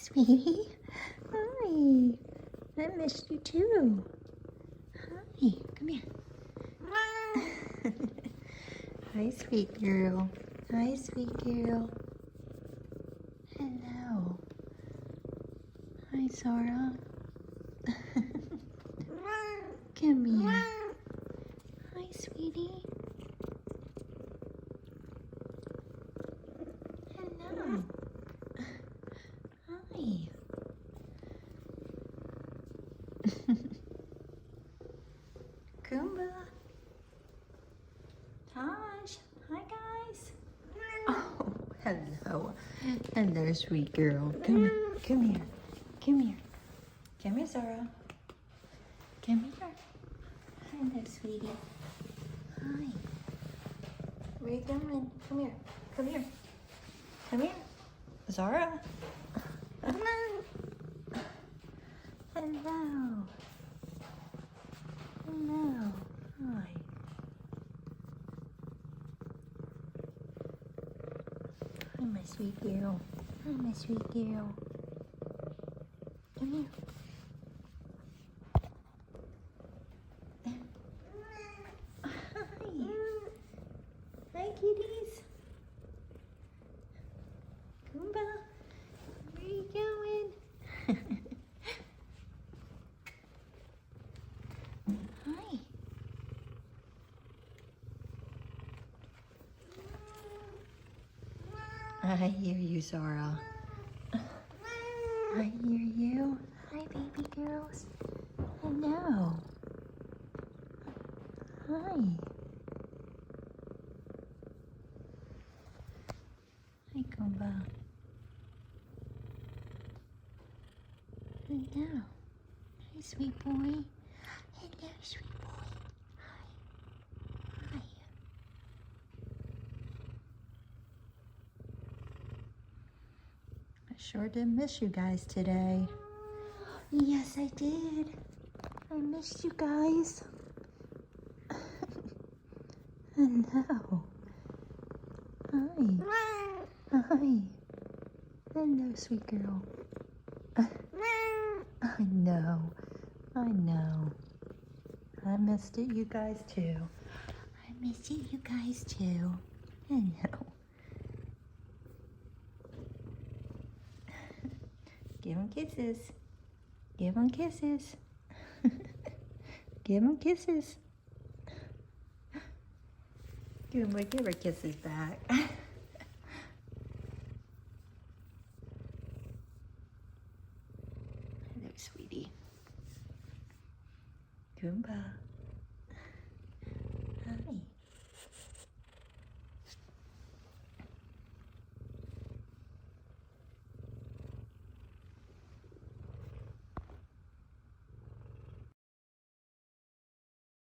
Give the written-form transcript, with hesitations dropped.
sweetie. Hi. I missed you too. Hi. Come here. Hi, sweet girl. Hi, sweet girl. Hello. Hi, Zara. Come here. Hi, sweetie. Hello. Hi. Kumba. Tosh. Hi, guys. Oh, hello. Hello, sweet girl. Come here. Come here. Come here. Come here, Zara. Come here. Hello, sweetie. Hi. Where you going? Come here. Come here. Come here. Zara. Hello. Hello. Hello. Hi. Hi, my sweet girl. Hi, my sweet girl. Come here. Hi. Hi, kitties. Kumba, where are you going? Hi. I hear you, Zara. I hear you. Hi, baby girls. Hello. Hi. Hi, Kumba. Hello. Hi, sweet boy. Hello, sweet boy. Hi. Hi. I sure did miss you guys today. Yes, I did. I missed you guys. Hello. Hi. Hi. Hello, sweet girl. I know. I know. I missed it, you guys, too. I missed it, you guys, too. Hello. Give them kisses. Give them kisses. Give them kisses. Give her kisses back. Hello, sweetie. Kumba.